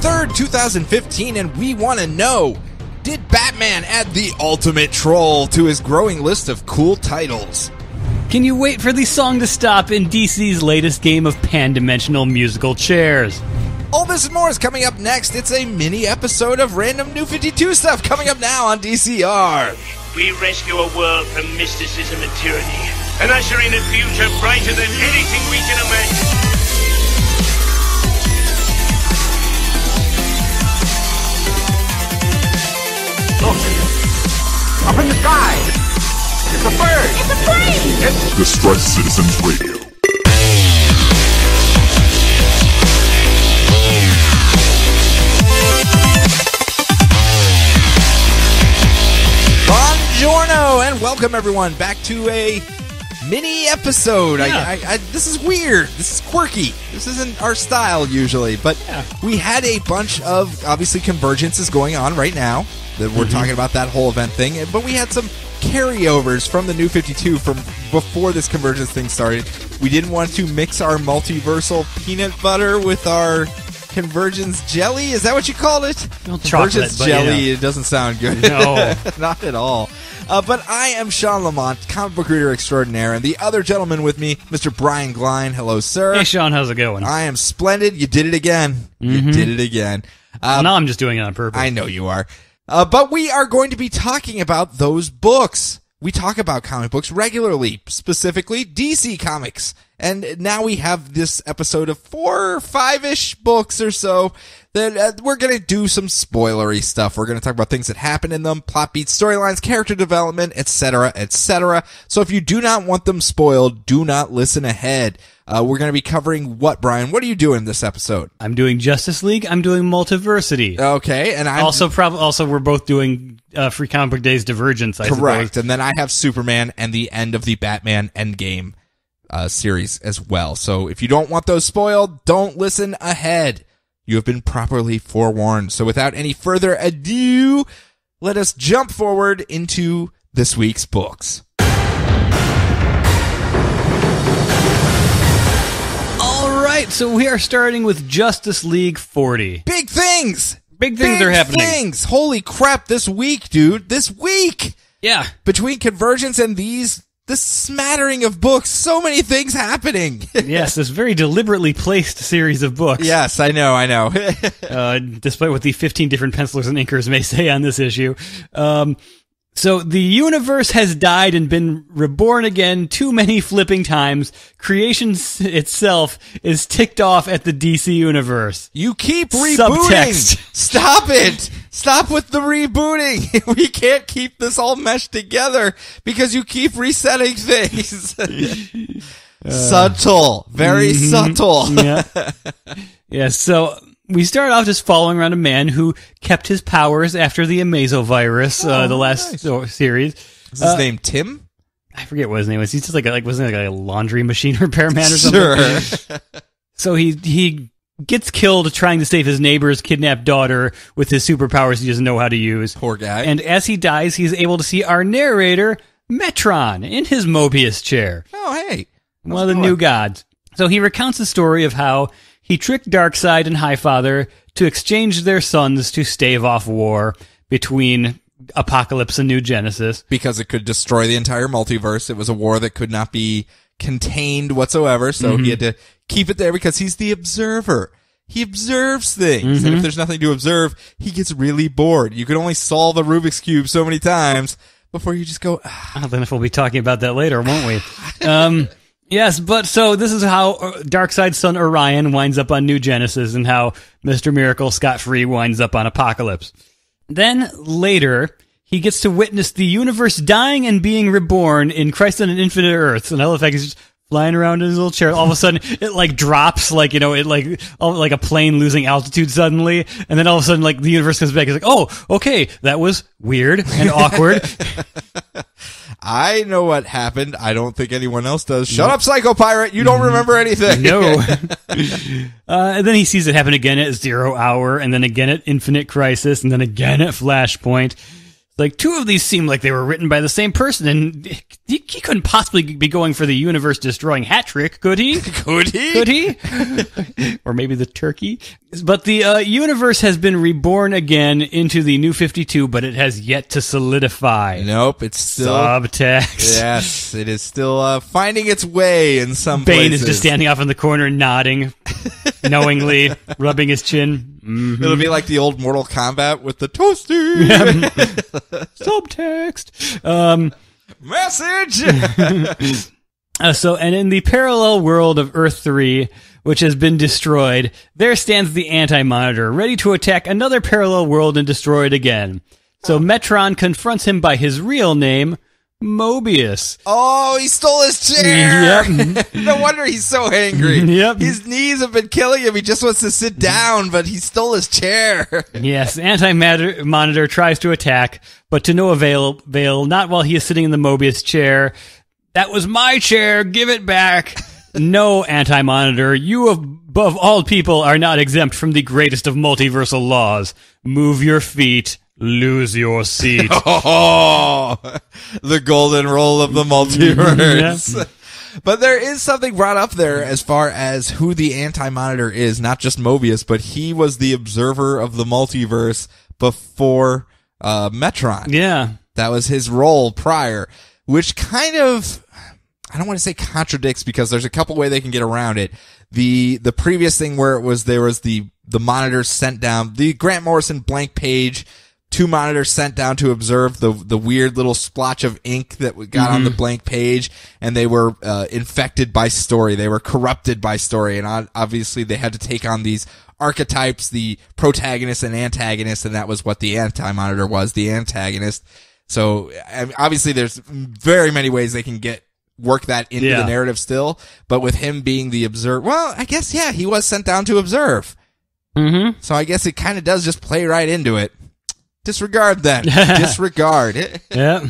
3rd, 2015, and we want to know, did Batman add the ultimate troll to his growing list of cool titles? Can you wait for the song to stop in DC's latest game of pan-dimensional musical chairs? All this and more is coming up next. It's a mini episode of Random New 52 stuff coming up now on DCR. We rescue a world from mysticism and tyranny, and usher in a future brighter than anything we can imagine. Look, up in the sky, it's a bird. It's a plane. It's Distress Citizens Radio. Buongiorno, and welcome everyone back to a mini episode. Yeah. This is weird. This is quirky. This isn't our style usually, but we had a bunch of, obviously, convergences going on right now. That we're talking about that whole event thing, but we had some carryovers from the New 52 from before this convergence thing started. We didn't want to mix our multiversal peanut butter with our convergence jelly. Is that what you called it? Convergence jelly. It doesn't sound good. No. Not at all. But I am Sean Lamont, comic book reader extraordinaire, and the other gentleman with me, Mr. Brian Glein. Hello, sir. Hey, Sean, how's it going? I am splendid. You did it again. You did it again. Now I'm just doing it on purpose. I know you are. But we are going to be talking about those books. We talk about comic books regularly, specifically DC Comics. And now we have this episode of 4 or 5-ish books or so that we're going to do some spoilery stuff. We're going to talk about things that happen in them, plot beats, storylines, character development, etc., etc. So if you do not want them spoiled, do not listen ahead. We're going to be covering what, Brian? What are you doing this episode? I'm doing Justice League. I'm doing Multiversity. Okay, and I'm also we're both doing Free Comic Book Days Divergence. I correct, suppose. And then I have Superman and the end of the Batman Endgame series as well. So if you don't want those spoiled, don't listen ahead. You have been properly forewarned. So without any further ado, let us jump forward into this week's books. Right, so we are starting with Justice League 40. Big things! Big things are happening. Big things! Holy crap, this week, dude. This week! Yeah. Between Convergence and this smattering of books, so many things happening. Yes, this very deliberately placed series of books. Yes, I know. Despite what the 15 different pencilers and inkers may say on this issue. So the universe has died and been reborn again too many flipping times. Creation itself is ticked off at the DC universe. You keep rebooting. Subtext. Stop it. Stop with the rebooting. We can't keep this all meshed together because you keep resetting things. Subtle. Very subtle. Yeah, so we start off just following around a man who kept his powers after the Amazovirus, the last series. Is his name Tim? I forget what his name was. He's just wasn't he like a laundry machine repairman or something? Sure. So he gets killed trying to save his neighbor's kidnapped daughter with his superpowers he doesn't know how to use. Poor guy. And as he dies, he's able to see our narrator, Metron, in his Mobius chair. Oh, hey. One of the new gods. So he recounts the story of how he tricked Darkseid and Highfather to exchange their sons to stave off war between Apocalypse and New Genesis. Because it could destroy the entire multiverse. It was a war that could not be contained whatsoever, so he had to keep it there because he's the observer. He observes things, and if there's nothing to observe, he gets really bored. You can only solve a Rubik's Cube so many times before you just go, I don't know if we'll be talking about that later, won't we? Yes, but so this is how Darkseid's son Orion winds up on New Genesis and how Mr. Miracle scot-free winds up on Apocalypse. Then later, he gets to witness the universe dying and being reborn in Christ on an Infinite Earths. And I love the fact he's just flying around in his little chair. All of a sudden, it drops, like a plane losing altitude suddenly. And then all of a sudden, the universe comes back. It's like, oh, okay, that was weird and awkward. I know what happened. I don't think anyone else does. Shut up, Psycho Pirate. You don't remember anything. No. And then he sees it happen again at 0 hour, and then again at Infinite Crisis, and then again at Flashpoint. Like, two of these seem like they were written by the same person, and he couldn't possibly be going for the universe-destroying hat trick, could he? Could he? Could he? Or maybe the turkey? But the universe has been reborn again into the New 52, but it has yet to solidify. Nope, it's still subtext. Yes, it is still finding its way in some Bane places. is just standing off in the corner, nodding, knowingly, rubbing his chin. Mm-hmm. It'll be like the old Mortal Kombat with the toasty subtext. Message. And in the parallel world of Earth 3, which has been destroyed, there stands the Anti-Monitor, ready to attack another parallel world and destroy it again. So Metron confronts him by his real name, Mobius. Oh, he stole his chair. Yep. No wonder he's so angry. Yep. His knees have been killing him. He just wants to sit down, but he stole his chair. Yes, Anti-Monitor tries to attack, but to no avail, not while he is sitting in the Mobius chair. That was my chair. Give it back. No, Anti-Monitor, you above all people are not exempt from the greatest of multiversal laws. Move your feet, lose your seat. Oh, the golden rule of the multiverse. Yeah. But there is something brought up there as far as who the Anti-Monitor is, not just Mobius, but he was the observer of the multiverse before Metron. Yeah. That was his role prior, which kind of, I don't want to say contradicts because there's a couple way they can get around it. The previous thing where there was the monitors sent down, the Grant Morrison blank page, 2 monitors sent down to observe the weird little splotch of ink that got on the blank page, and they were infected by story. They were corrupted by story, and obviously they had to take on these archetypes, the protagonist and antagonist, and that was what the Anti-Monitor was, the antagonist. So obviously there's very many ways they can work that into the narrative still, but with him being the observer, well, I guess, yeah, he was sent down to observe. Mm-hmm. So I guess it kind of does just play right into it. Disregard then. Disregard. Yeah.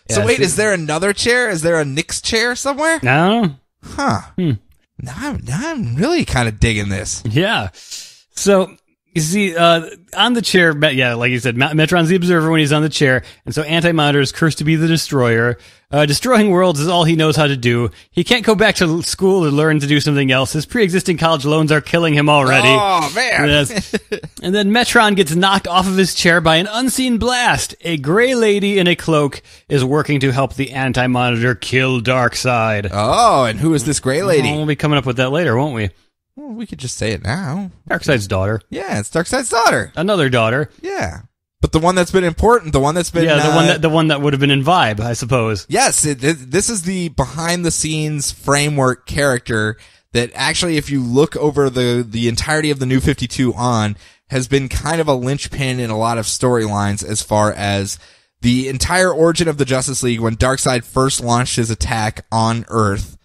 So wait, is there another chair? Is there a Nick's chair somewhere? No. Huh. Now I'm really kind of digging this. Yeah. So, you see, on the chair, like you said, Metron's the observer when he's on the chair, and so Anti-Monitor is cursed to be the destroyer. Destroying worlds is all he knows how to do. He can't go back to school to learn to do something else. His pre-existing college loans are killing him already. Oh, man. Yes. And then Metron gets knocked off of his chair by an unseen blast. A gray lady in a cloak is working to help the Anti-Monitor kill Darkseid. Oh, and who is this gray lady? We'll be coming up with that later, won't we? Well, we could just say it now. Darkseid's daughter. Yeah, it's Darkseid's daughter. Another daughter. Yeah. But the one that's been important, the one that's been... Yeah, the one that would have been in Vibe, I suppose. Yes, this is the behind-the-scenes framework character that actually, if you look over the entirety of the New 52 on, has been kind of a linchpin in a lot of storylines as far as the entire origin of the Justice League when Darkseid first launched his attack on Earth.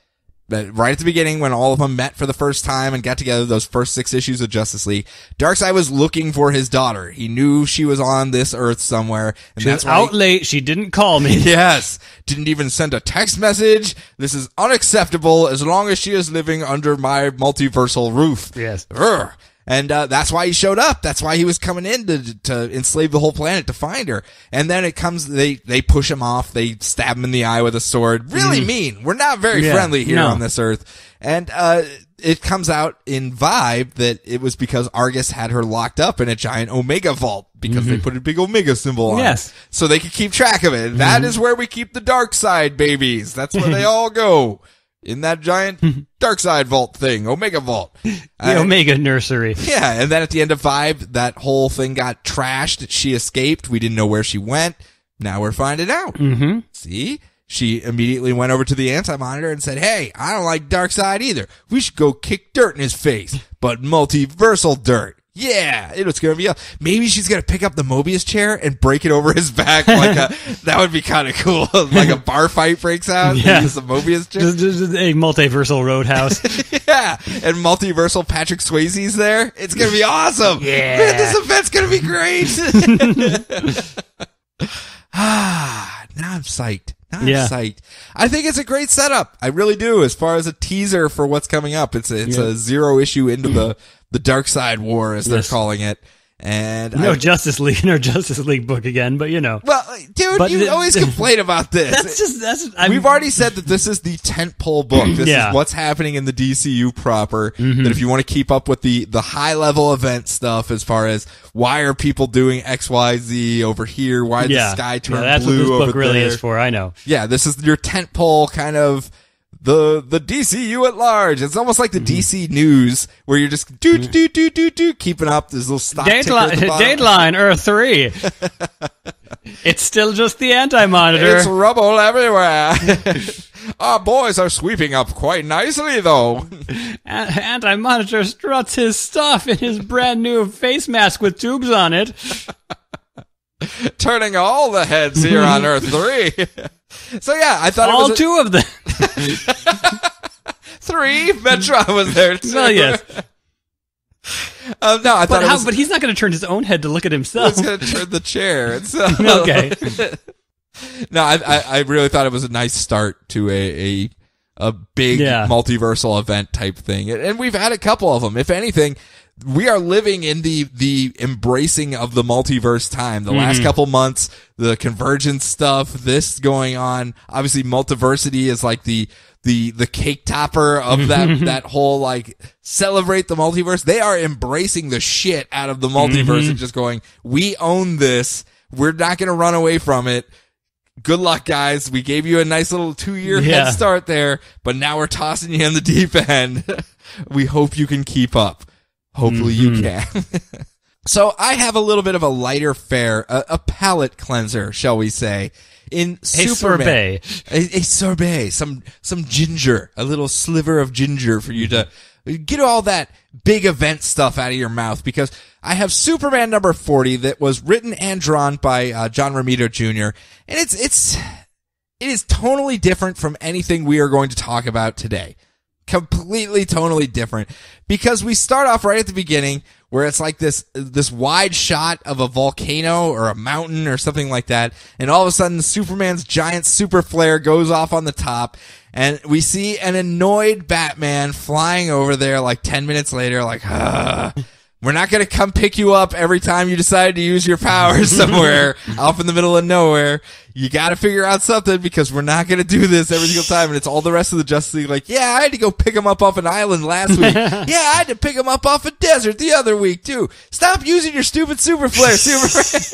Right at the beginning, when all of them met for the first time and got together, those first 6 issues of Justice League, Darkseid was looking for his daughter. He knew she was on this Earth somewhere. And she was out late. She didn't call me. Yes. Didn't even send a text message. This is unacceptable as long as she is living under my multiversal roof. Yes. Urgh. And that's why he showed up. That's why he was coming in to enslave the whole planet to find her. And then it comes, they push him off. They stab him in the eye with a sword. Really mean. We're not very friendly here on this Earth. And it comes out in Vibe that it was because Argus had her locked up in a giant Omega vault because they put a big Omega symbol on it. So they could keep track of it. That is where we keep the Darkseid babies. That's where they all go. In that giant Darkseid vault thing, Omega vault. The Omega nursery. Yeah, and then at the end of Vibe, that whole thing got trashed. She escaped. We didn't know where she went. Now we're finding out. Mm-hmm. See? She immediately went over to the Anti-Monitor and said, hey, I don't like Darkseid either. We should go kick dirt in his face, but multiversal dirt. Yeah, it's gonna be maybe she's gonna pick up the Mobius chair and break it over his back that would be kind of cool. Like a bar fight breaks out. Yeah, the Mobius chair. Just a multiversal roadhouse. Yeah, and multiversal Patrick Swayze's there. It's gonna be awesome. Yeah, man, this event's gonna be great. Now I'm psyched. I'm psyched. I think it's a great setup. I really do. As far as a teaser for what's coming up, it's a 0 issue into the Darkseid War, as they're calling it. And no Justice League book again, but Well, dude, you always complain about this. We've already said that this is the tentpole book. This is what's happening in the DCU proper. That if you want to keep up with the high level event stuff, as far as why are people doing X, Y, Z over here? Why did the sky turn that's blue what this over book really there? is for. I know. Yeah, this is your tentpole kind of the DCU at large. It's almost like the DC news where you're just keeping up this little stock ticker at the bottom. Dateline Earth 3. It's still just the Anti-Monitor. It's rubble everywhere. Our boys are sweeping up quite nicely, though. Anti-Monitor struts his stuff in his brand new face mask with tubes on it. Turning all the heads here on Earth 3. So yeah, I thought all it was two of them. 3. Metron was there too. Well, yes. No, I thought but he's not going to turn his own head to look at himself. He's going to turn the chair. So. Okay. No, I really thought it was a nice start to a big multiversal event type thing, and we've had a couple of them. If anything, we are living in the embracing of the multiverse time. The last couple months, the convergence stuff, this going on. Obviously, Multiversity is like the cake topper of that whole like celebrate the multiverse. They are embracing the shit out of the multiverse and just going, we own this. We're not going to run away from it. Good luck, guys. We gave you a nice little 2-year head start there, but now we're tossing you in the deep end. We hope you can keep up. Hopefully you can. So I have a little bit of a lighter fare, a palate cleanser, shall we say, in Superman. A sorbet, some ginger, a little sliver of ginger for you to get all that big event stuff out of your mouth, because I have Superman number 40 that was written and drawn by John Romita Jr. And it is tonally different from anything we are going to talk about today. Completely tonally different, because we start off right at the beginning where it's like this wide shot of a volcano or a mountain or something like that, and all of a sudden Superman's giant super flare goes off on the top, and we see an annoyed Batman flying over there like 10 minutes later, like, we're not going to come pick you up every time you decide to use your powers somewhere off in the middle of nowhere. You got to figure out something, because we're not going to do this every single time. And it's all the rest of the Justice League like, yeah, I had to go pick him up off an island last week. Yeah, I had to pick him up off a desert the other week too. Stop using your stupid super flare, Superman.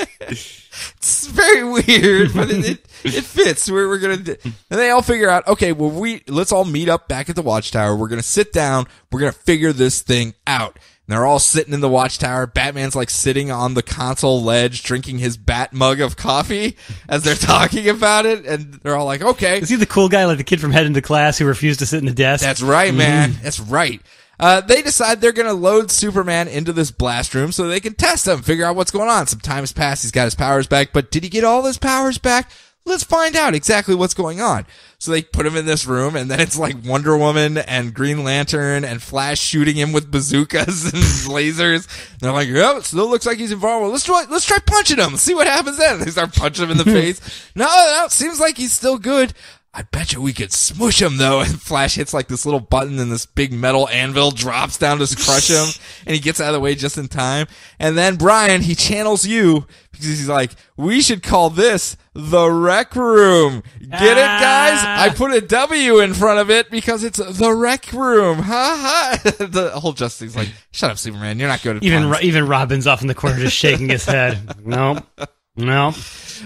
It's very weird, but it fits. We're going to, and they all figure out, okay, well, let's all meet up back at the Watchtower. We're going to sit down. We're going to figure this thing out. And they're all sitting in the Watchtower. Batman's like sitting on the console ledge drinking his bat mug of coffee as they're talking about it. And they're all like, okay. Is he the cool guy, like the kid from Head into Class who refused to sit in the desk? That's right, man. That's right. They decide they're going to load Superman into this blast room so they can test him, figure out what's going on. Some time has passed. He's got his powers back. But did he get all his powers back? Let's find out exactly what's going on. So they put him in this room, and then it's like Wonder Woman and Green Lantern and Flash shooting him with bazookas and lasers. And they're like, "Oh, it still looks like he's invulnerable. Let's try punching him. See what happens then." They start punching him in the face. No, seems like he's still good. I bet you we could smush him, though. And Flash hits like this little button, and this big metal anvil drops down to crush him, and he gets out of the way just in time. And then Brian, he channels you, because he's like, we should call this the Rec Room. Get it, guys? I put a W in front of it because it's the Rec Room. Ha ha. The whole Justice League's like, shut up, Superman. You're not good at puns. Even Robin's off in the corner just shaking his head. No.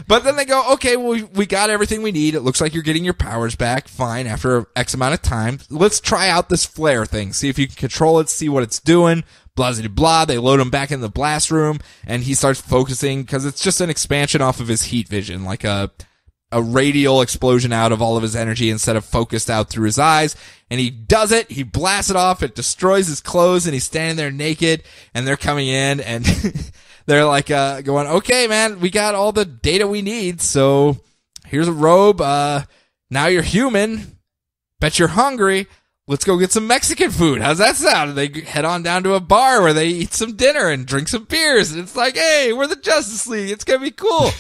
But then they go, okay, well, we got everything we need. It looks like you're getting your powers back. Fine. After X amount of time, let's try out this flare thing. See if you can control it. See what it's doing. Blah, blah, blah. They load him back in the blast room, and he starts focusing, because it's just an expansion off of his heat vision, like a radial explosion out of all of his energy instead of focused out through his eyes. And he does it. He blasts it off. It destroys his clothes, and he's standing there naked, and they're coming in, and they're like, going, okay, man, we got all the data we need. So here's a robe. Now you're human. Bet you're hungry. Let's go get some Mexican food. How's that sound? And they head on down to a bar where they eat some dinner and drink some beers. And it's like, hey, we're the Justice League. It's going to be cool.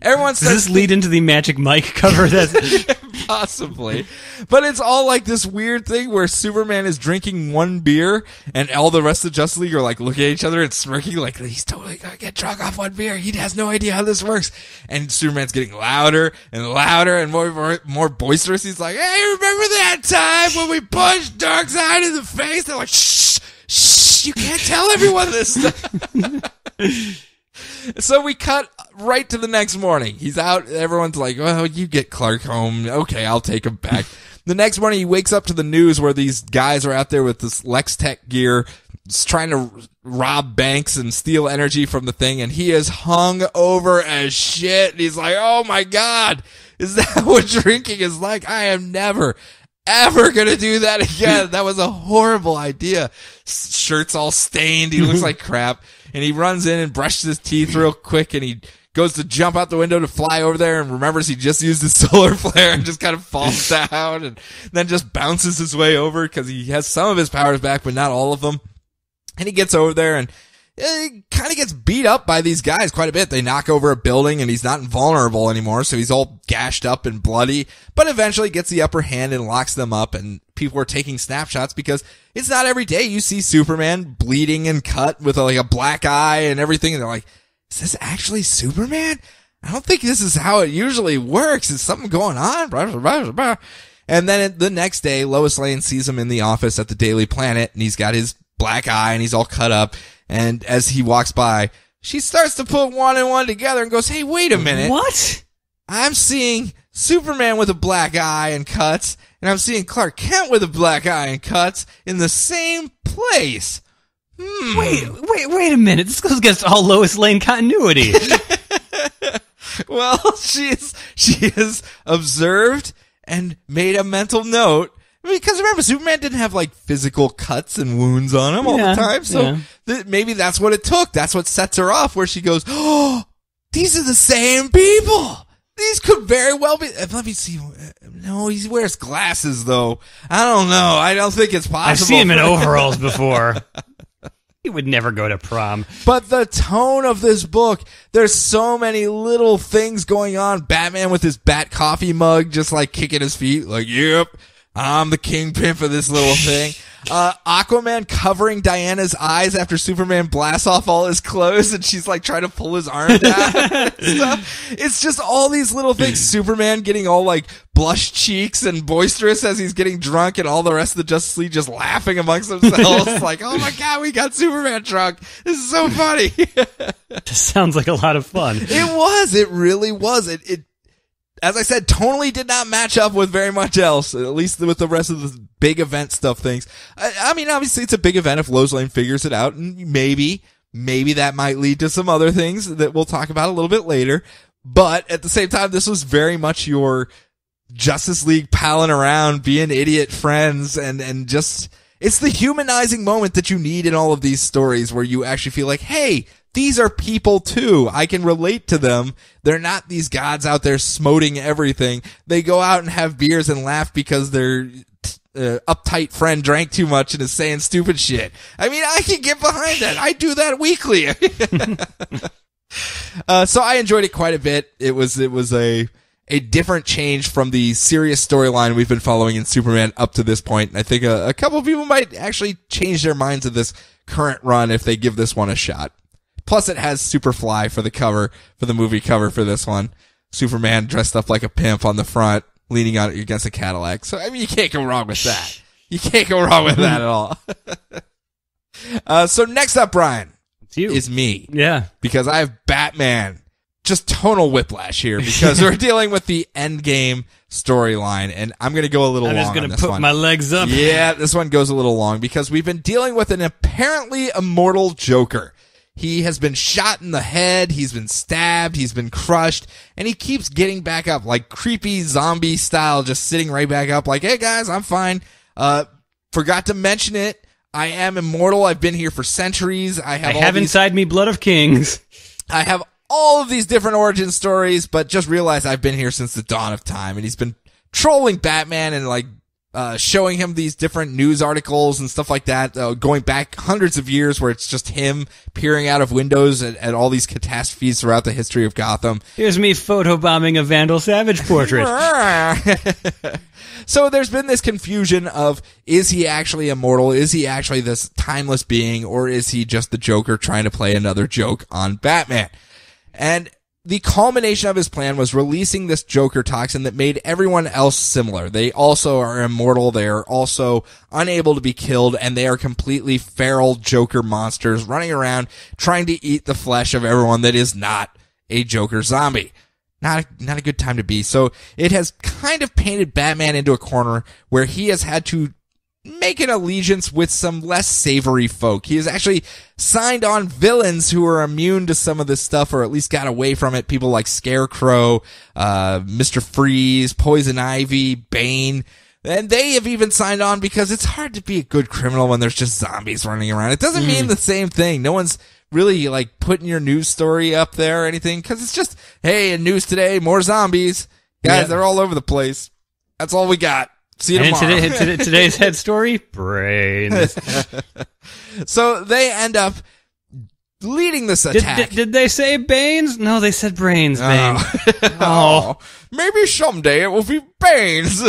Everyone Does this lead into the Magic Mike cover? Possibly. But it's all like this weird thing where Superman is drinking one beer and all the rest of Justice League are like looking at each other and smirking like he's totally gonna get drunk off one beer. He has no idea how this works. And Superman's getting louder and louder and more boisterous. He's like, hey, remember that time when we punched Darkseid in the face? They're like, shh, you can't tell everyone this stuff. So we cut right to the next morning. He's out. Everyone's like, well, you get Clark home. Okay, I'll take him back. The next morning, he wakes up to the news where these guys are out there with this Lex Tech gear trying to rob banks and steal energy from the thing, and he is hung over as shit. And he's like, oh my God, is that what drinking is like? I am never, ever gonna do that again. That was a horrible idea. Shirt's all stained. He looks like crap. And he runs in and brushes his teeth real quick, and he goes to jump out the window to fly over there and remembers he just used his solar flare and just kind of falls down and then just bounces his way over because he has some of his powers back, but not all of them. And he gets over there and he kind of gets beat up by these guys quite a bit. They knock over a building and he's not invulnerable anymore, so he's all gashed up and bloody, but eventually gets the upper hand and locks them up, and people are taking snapshots because it's not every day you see Superman bleeding and cut with like a black eye and everything, and they're like, is this actually Superman? I don't think this is how it usually works. Is something going on? And then the next day, Lois Lane sees him in the office at the Daily Planet, and he's got his black eye and he's all cut up. And as he walks by, she starts to put one and one together and goes, hey, wait a minute. What? I'm seeing Superman with a black eye and cuts, and I'm seeing Clark Kent with a black eye and cuts in the same place. Wait a minute. This goes against all Lois Lane continuity. Well, she has observed and made a mental note. Because remember, Superman didn't have like physical cuts and wounds on him all the time, so maybe that's what it took. That's what sets her off, where she goes, oh, these are the same people. These could very well be. Let me see. No, he wears glasses, though. I don't know. I don't think it's possible. I've seen him in overalls before. He would never go to prom. But the tone of this book, there's so many little things going on. Batman with his Bat coffee mug, just like kicking his feet, like, yep, I'm the kingpin for this little thing. Aquaman covering Diana's eyes after Superman blasts off all his clothes and she's like trying to pull his arm down. It's just all these little things. Superman getting all like blush cheeks and boisterous as he's getting drunk, and all the rest of the Justice League just laughing amongst themselves. Like, oh my God, we got Superman drunk. This is so funny. This sounds like a lot of fun. It was. It really was. It as I said, tonally did not match up with very much else, at least with the rest of the big event stuff things. I mean, obviously it's a big event if Lois Lane figures it out, and maybe that might lead to some other things that we'll talk about a little bit later. But at the same time, this was very much your Justice League palling around, being idiot friends, and just, it's the humanizing moment that you need in all of these stories where you actually feel like, hey, these are people too. I can relate to them. They're not these gods out there smoting everything. They go out and have beers and laugh because their uptight friend drank too much and is saying stupid shit. I mean, I can get behind that. I do that weekly. So I enjoyed it quite a bit. It was a different change from the serious storyline we've been following in Superman up to this point. And I think a couple of people might actually change their minds of this current run if they give this one a shot. Plus, it has Superfly for the cover, for the movie cover for this one. Superman dressed up like a pimp on the front, leaning out against a Cadillac. So, I mean, you can't go wrong with that. You can't go wrong with that at all. So next up, Brian, it's you. Is me. Yeah. Because I have Batman. Just tonal whiplash here because we're dealing with the Endgame storyline, and I'm going to go a little long on this one. I'm just going to put my legs up. Yeah, this one goes a little long because we've been dealing with an apparently immortal Joker. He has been shot in the head, he's been stabbed, he's been crushed, and he keeps getting back up, like creepy zombie style, just sitting right back up like, hey guys, I'm fine. Forgot to mention it. I am immortal. I've been here for centuries. I have inside me blood of kings. I have all of these different origin stories, but just realize I've been here since the dawn of time, and he's been trolling Batman and like showing him these different news articles and stuff like that, going back hundreds of years where it's just him peering out of windows at all these catastrophes throughout the history of Gotham. Here's me photobombing a Vandal Savage portrait. So there's been this confusion of, is he actually immortal? Is he actually this timeless being? Or is he just the Joker trying to play another joke on Batman? And the culmination of his plan was releasing this Joker toxin that made everyone else similar. They also are immortal. They are also unable to be killed, and they are completely feral Joker monsters running around trying to eat the flesh of everyone that is not a Joker zombie. Not a good time to be. So it has kind of painted Batman into a corner where he has had to make an allegiance with some less savory folk. He has actually signed on villains who are immune to some of this stuff, or at least got away from it. People like Scarecrow, Mr. Freeze, Poison Ivy, Bane. And they have even signed on because it's hard to be a good criminal when there's just zombies running around. It doesn't mean the same thing. No one's really like putting your news story up there or anything, because it's just, hey, in news today, more zombies. Guys, they're all over the place. That's all we got. See you tomorrow. And today's head story, brains. So they end up leading this attack. Did they say Banes? No, they said brains, Bane. Oh. Maybe someday it will be Banes.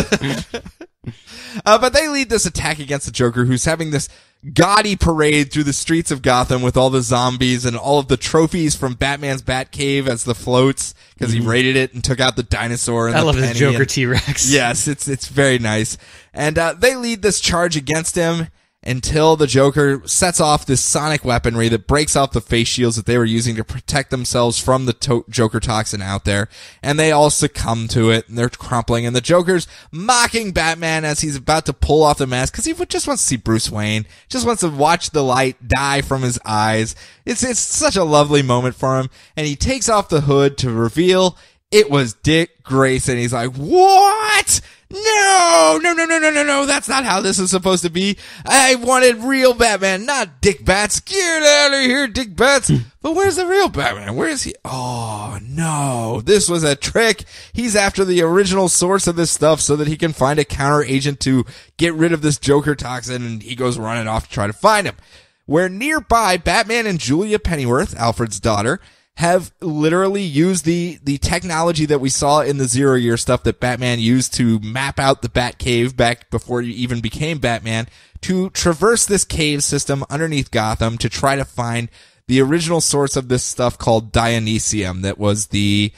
But they lead this attack against the Joker, who's having this gaudy parade through the streets of Gotham with all the zombies and all of the trophies from Batman's Batcave as the floats, because he raided it and took out the dinosaur and I the love penny his Joker T-Rex. Yes, it's very nice. And they lead this charge against him until the Joker sets off this sonic weaponry that breaks off the face shields that they were using to protect themselves from the Joker toxin out there. And they all succumb to it, and they're crumpling. And the Joker's mocking Batman as he's about to pull off the mask, because he just wants to see Bruce Wayne, just wants to watch the light die from his eyes. It's such a lovely moment for him. And he takes off the hood to reveal it was Dick Grayson. He's like, what? No, that's not how this is supposed to be. I wanted real Batman, not Dick Bats. Get out of here, Dick Bats. But where's the real Batman? Where is he? Oh, no, this was a trick. He's after the original source of this stuff so that he can find a counter agent to get rid of this Joker toxin, and he goes running off to try to find him. Where nearby, Batman and Julia Pennyworth, Alfred's daughter, have literally used the technology that we saw in the 0 Year stuff that Batman used to map out the Batcave back before he even became Batman, to traverse this cave system underneath Gotham to try to find the original source of this stuff called Dionysium, that was the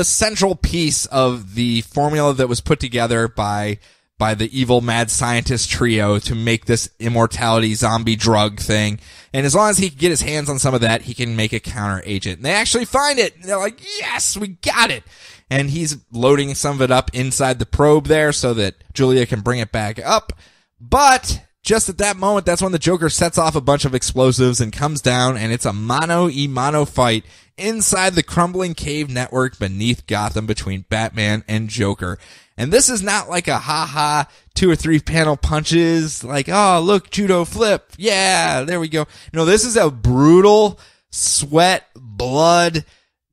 central piece of the formula that was put together by the evil mad scientist trio to make this immortality zombie drug thing. And as long as he can get his hands on some of that, he can make a counter agent. And they actually find it. And they're like, yes, we got it. And he's loading some of it up inside the probe there so that Julia can bring it back up. But just at that moment, that's when the Joker sets off a bunch of explosives and comes down, and it's a mano-a-mano fight inside the crumbling cave network beneath Gotham between Batman and Joker. And this is not like a ha-ha 2 or 3 panel punches, like, oh, look, judo flip. Yeah, there we go. No, this is a brutal sweat, blood,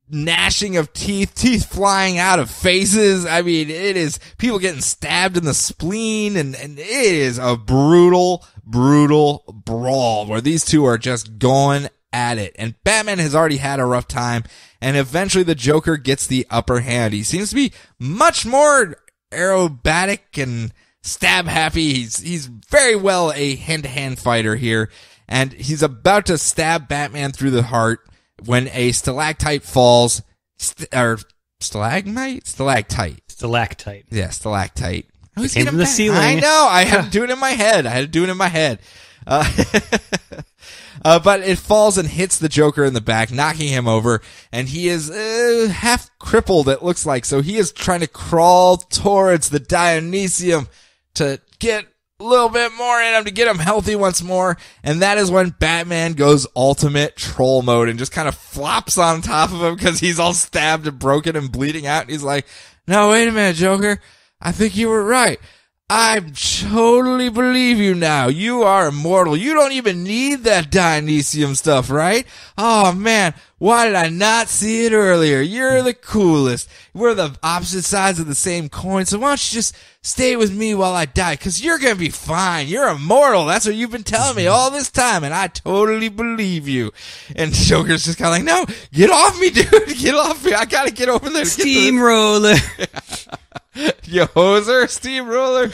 gnashing of teeth flying out of faces. I mean, it is people getting stabbed in the spleen, and it is a brutal brawl where these two are just going at it. And Batman has already had a rough time, and eventually the Joker gets the upper hand. He seems to be much more aerobatic and stab happy. He's very well a hand-to-hand fighter here, and he's about to stab Batman through the heart when a stalactite falls, stalagmite? Stalactite. Stalactite. Yeah, stalactite. It came from the ceiling. I know, I had to do it in my head. But it falls and hits the Joker in the back, knocking him over, and he is half crippled, it looks like. So he is trying to crawl towards the Dionysium to get a little bit more in him, to get him healthy once more. And that is when Batman goes ultimate troll mode and just kind of flops on top of him because he's all stabbed and broken and bleeding out. And he's like, no, wait a minute, Joker. I think you were right. I totally believe you now. You are immortal. You don't even need that Dionysium stuff, right? Oh man, why did I not see it earlier? You're the coolest. We're the opposite sides of the same coin, so why don't you just stay with me while I die? 'Cause you're gonna be fine. You're immortal. That's what you've been telling me all this time, and I totally believe you. And Joker's just kinda like, no, get off me, dude. Get off me. I gotta get over there. Steamroller. You hoser, steamroller.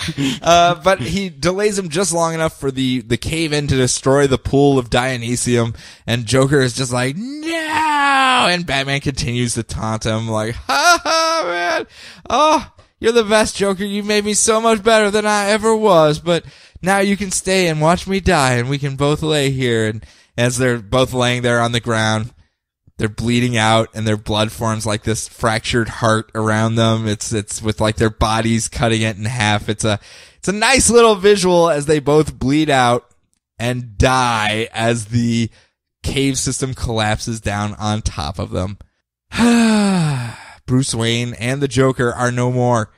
But he delays him just long enough for the cave in to destroy the pool of Dionysium, and Joker is just like, no! And Batman continues to taunt him like, ha ha, man. Oh, you're the best, Joker. You made me so much better than I ever was, but now you can stay and watch me die, and we can both lay here. And as they're both laying there on the ground, they're bleeding out, and their blood forms like this fractured heart around them. It's with like their bodies cutting it in half. It's a nice little visual as they both bleed out and die as the cave system collapses down on top of them. Bruce Wayne and the Joker are no more.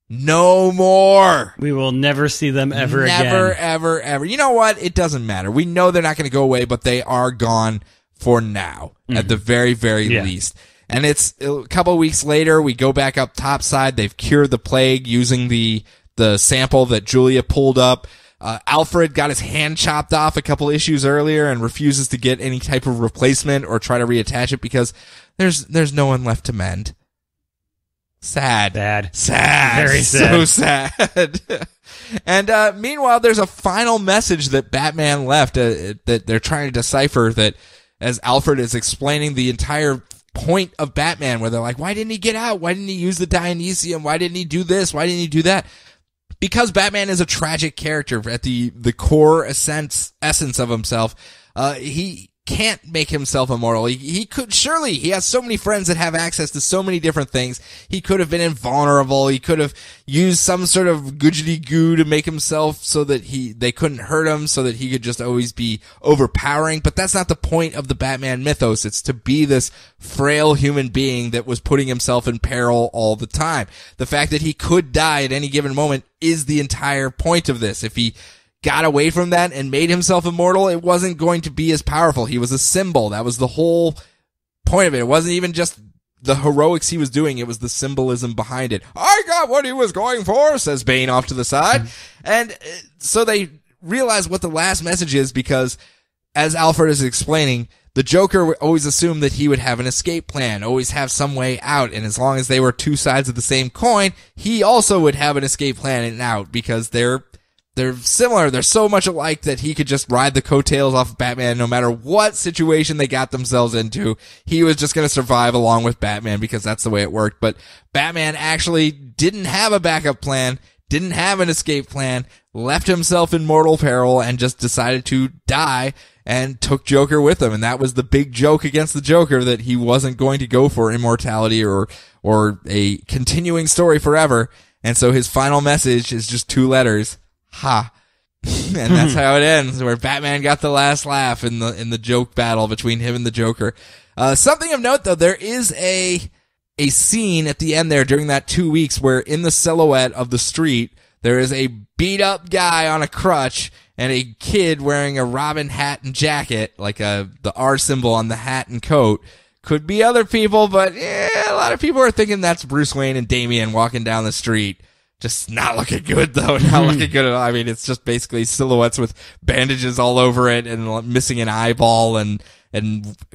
No more. We will never see them ever again. Never, ever, ever. You know what? It doesn't matter. We know they're not going to go away, but they are gone for now, at the very, very least. And it's a couple of weeks later, we go back up topside. They've cured the plague using the sample that Julia pulled up. Alfred got his hand chopped off a couple issues earlier and refuses to get any type of replacement or try to reattach it because there's no one left to mend. Sad. Sad. Very sad. So sad. And meanwhile, there's a final message that Batman left that they're trying to decipher, that as Alfred is explaining the entire point of Batman, where they're like, why didn't he get out? Why didn't he use the Dionysium? Why didn't he do this? Why didn't he do that? Because Batman is a tragic character at the core essence of himself. He can't make himself immortal. He could, surely, he has so many friends that have access to so many different things. He could have been invulnerable. He could have used some sort of googity goo to make himself so that they couldn't hurt him, so that he could just always be overpowering. But that's not the point of the Batman mythos. It's to be this frail human being that was putting himself in peril all the time. The fact that he could die at any given moment is the entire point of this. If he got away from that and made himself immortal, it wasn't going to be as powerful. He was a symbol. That was the whole point of it. It wasn't even just the heroics he was doing. It was the symbolism behind it. I got what he was going for, says Bane off to the side. And so they realize what the last message is, because as Alfred is explaining, the Joker always assumed that he would have an escape plan, always have some way out. And as long as they were two sides of the same coin, he also would have an escape plan and out, because they're similar. They're so much alike that he could just ride the coattails off of Batman no matter what situation they got themselves into. He was just going to survive along with Batman because that's the way it worked. But Batman actually didn't have a backup plan, didn't have an escape plan, left himself in mortal peril, and just decided to die and took Joker with him. And that was the big joke against the Joker, that he wasn't going to go for immortality or a continuing story forever. And so his final message is just 2 letters. Ha. And that's how it ends, where Batman got the last laugh in the joke battle between him and the Joker. Something of note, though, there is a scene at the end there during that 2 weeks where in the silhouette of the street, there is a beat up guy on a crutch and a kid wearing a Robin hat and jacket, like the R symbol on the hat and coat. Could be other people, but a lot of people are thinking that's Bruce Wayne and Damian walking down the street. Just not looking good, though. Not looking good at all. I mean, it's just basically silhouettes with bandages all over it and missing an eyeball and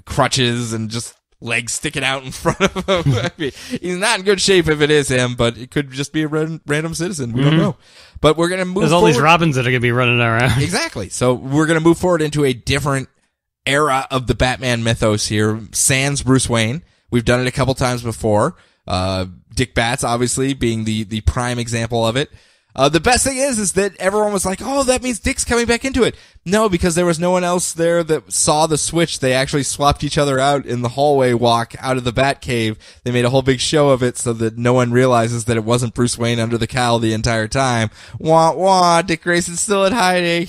crutches and just legs sticking out in front of him. I mean, he's not in good shape if it is him, but it could just be a random citizen. We don't know. But we're going to move There's all these Robins that are going to be running around. Exactly. So we're going to move forward into a different era of the Batman mythos here. Sans Bruce Wayne. We've done it a couple times before. Dick Batts, obviously, being the prime example of it. The best thing is that everyone was like, oh, that means Dick's coming back into it. No, because there was no one else there that saw the switch. They actually swapped each other out in the hallway walk out of the Batcave. They made a whole big show of it so that no one realizes that it wasn't Bruce Wayne under the cowl the entire time. Wah, wah, Dick Grayson's still in hiding.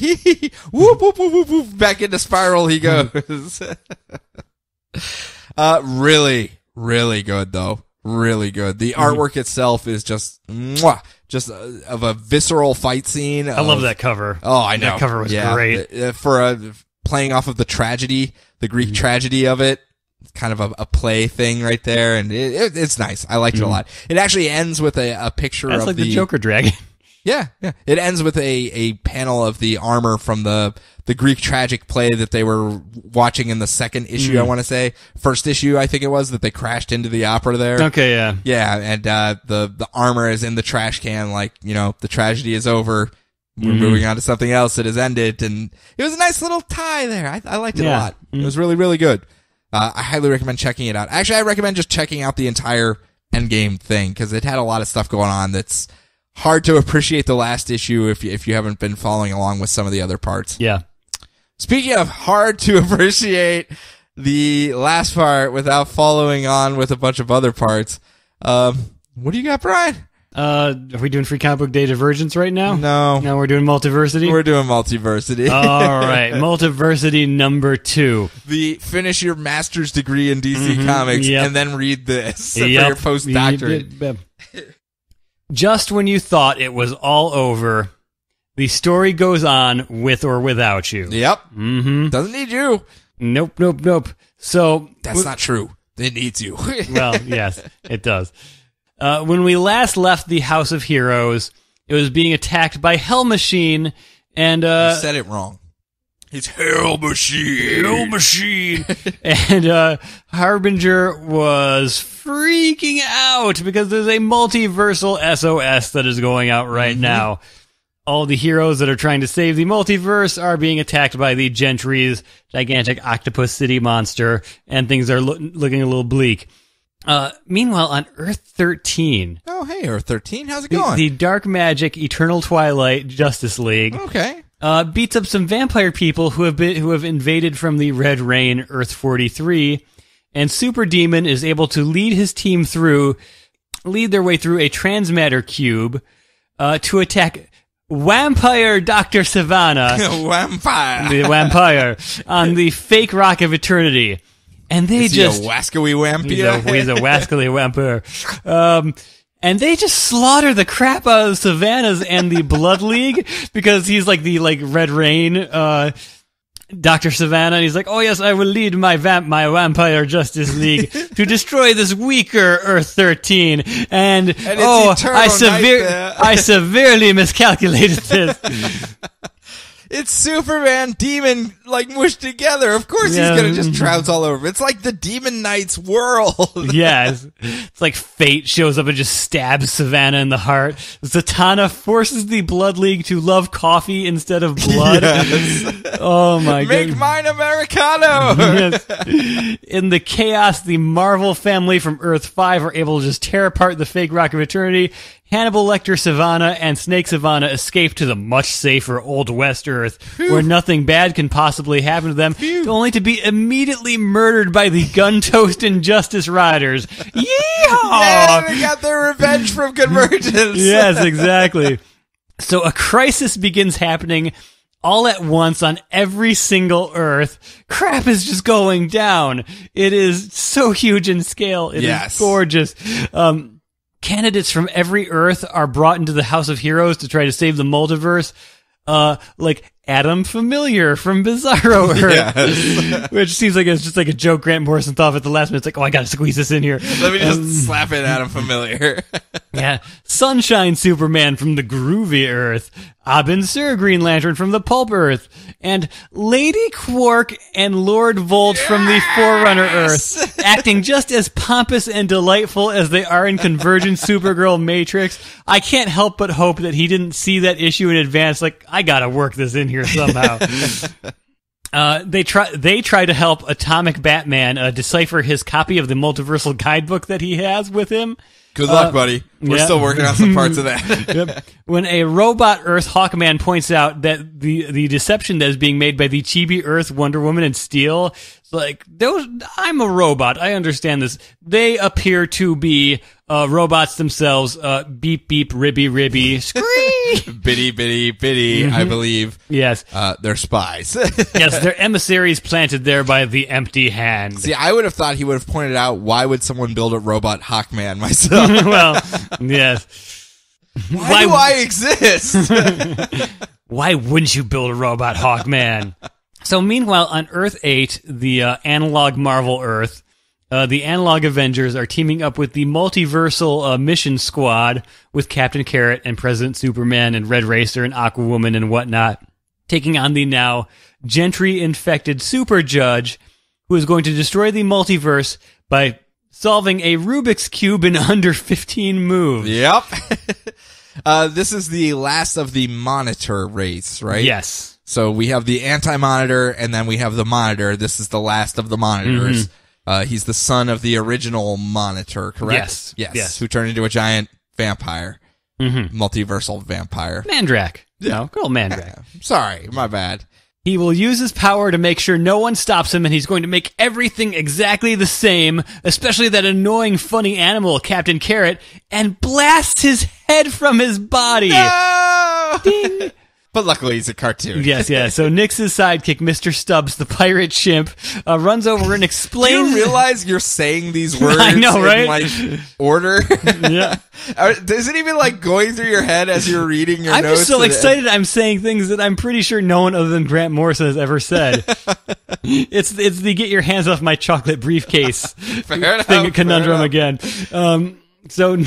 Whoop, whoop, whoop, whoop, whoop. Back into Spiral he goes. Really, really good, though. Really good. The artwork itself is just just of a visceral fight scene. I love that cover. Oh, I know. That cover was great. For playing off of the tragedy, the Greek tragedy of it. Kind of a play thing right there, and it's nice. I liked it a lot. It actually ends with a picture That's of like the Joker dragon. Yeah. It ends with a panel of the armor from the Greek tragic play that they were watching in the second issue, I want to say. First issue, I think it was, that they crashed into the opera there. Okay, yeah. Yeah, and the armor is in the trash can, like, the tragedy is over. We're moving on to something else that has ended, and it was a nice little tie there. I liked it a lot. It was really, really good. I highly recommend checking it out. Actually, I recommend just checking out the entire Endgame thing, because it had a lot of stuff going on that's hard to appreciate the last issue if you haven't been following along with some of the other parts. Yeah. Speaking of hard to appreciate the last part without following on with a bunch of other parts, what do you got, Brian? Are we doing Free Comic Book Day Divergence right now? No, we're doing Multiversity? We're doing Multiversity. All right. Multiversity number 2. The finish your master's degree in DC Comics and then read this for your postdoctorate. Just when you thought it was all over, the story goes on with or without you. Yep. Doesn't need you. Nope. So that's not true. It needs you. Well, yes, it does. When we last left the House of Heroes, it was being attacked by Hell Machine, and you said it wrong. It's Hell Machine. Hell Machine. And Harbinger was freaking out because there's a multiversal SOS that is going out right now. All the heroes that are trying to save the multiverse are being attacked by the Gentry's gigantic octopus city monster, and things are looking a little bleak. Meanwhile, on Earth 13... Oh, hey, Earth 13. How's it going? The Dark Magic Eternal Twilight Justice League... Okay. Beats up some vampire people who have invaded from the Red Rain, Earth 43, and Super Demon is able to lead their way through a transmatter cube, to attack Vampire Dr. Savannah. The vampire. On the fake Rock of Eternity. And they Is just... he a wascally vampire? He's a wascally vampire. And they just slaughter the crap out of Savannah's and the Blood League because he's like the Red Rain, Dr. Savannah, and he's like, oh yes, I will lead my Vampire Justice League to destroy this weaker Earth 13. And I severely miscalculated this. It's Superman, Demon, mushed together. Of course he's gonna just trounce all over. It's like the Demon Knight's world. Yes. It's like fate shows up and just stabs Savannah in the heart. Zatanna forces the Blood League to love coffee instead of blood. Yes. Oh my god. Make mine Americano! Yes. In the chaos, the Marvel family from Earth 5 are able to just tear apart the fake Rock of Eternity. Hannibal Lecter Savannah and Snake Savannah escape to the much safer Old West Earth, where nothing bad can possibly happen to them, only to be immediately murdered by the Gun-Toast Injustice Riders. Yeehaw! Yeah, they got their revenge from Convergence. Yes, exactly. So a crisis begins happening all at once on every single Earth. Crap is just going down. It is so huge in scale. It is gorgeous. Candidates from every Earth are brought into the House of Heroes to try to save the multiverse. Like Adam Familiar from Bizarro Earth, which seems like it's just like a joke Grant Morrison thought of at the last minute. It's like, oh, I gotta squeeze this in here. Let me just slap in Adam Familiar. Yeah. Sunshine Superman from the Groovy Earth. Abin Sur Green Lantern from the Pulp Earth. And Lady Quark and Lord Volt from the Forerunner Earth. Acting just as pompous and delightful as they are in Convergence Supergirl Matrix. I can't help but hope that he didn't see that issue in advance. Like, I gotta work this in here somehow. They try to help Atomic Batman decipher his copy of the Multiversal guidebook that he has with him. Good luck, buddy. We're still working on some parts of that. Yep. When a robot Earth Hawkman points out that the deception that is being made by the Chibi Earth Wonder Woman and Steel, it's like, I'm a robot. I understand this. They appear to be robots themselves. Beep, beep, ribby, ribby, scream. Bitty, bitty, bitty, I believe. Yes. They're spies. Yes, they're emissaries planted there by the empty hand. See, I would have thought he would have pointed out, why would someone build a robot Hawkman myself? Well, yes. Why do I exist? Why wouldn't you build a robot, Hawkman? So meanwhile, on Earth 8, the analog Marvel Earth, the analog Avengers are teaming up with the Multiversal mission squad with Captain Carrot and President Superman and Red Racer and Aquawoman and whatnot, taking on the now Gentry-infected Super Judge, who is going to destroy the multiverse by solving a Rubik's Cube in under 15 moves. Yep. This is the last of the Monitor race, right? Yes. So we have the Anti-Monitor, and then we have the Monitor. This is the last of the Monitors. He's the son of the original Monitor, correct? Yes. Who turned into a giant vampire. Multiversal vampire. Mandrak. No, good old Mandrak. Sorry, my bad. He will use his power to make sure no one stops him, and he's going to make everything exactly the same, especially that annoying, funny animal, Captain Carrot, and blasts his head from his body. No! Ding! But luckily he's a cartoon. Yes. So Nix's sidekick, Mr. Stubbs, the pirate chimp, runs over and explains... Do you realize you're saying these words I know, right? in, like, order? Yeah. Is it even, like, going through your head as you're reading your I'm notes? just so excited I'm saying things that I'm pretty sure no one other than Grant Morrison has ever said. It's the get your hands off my chocolate briefcase thing conundrum again. So...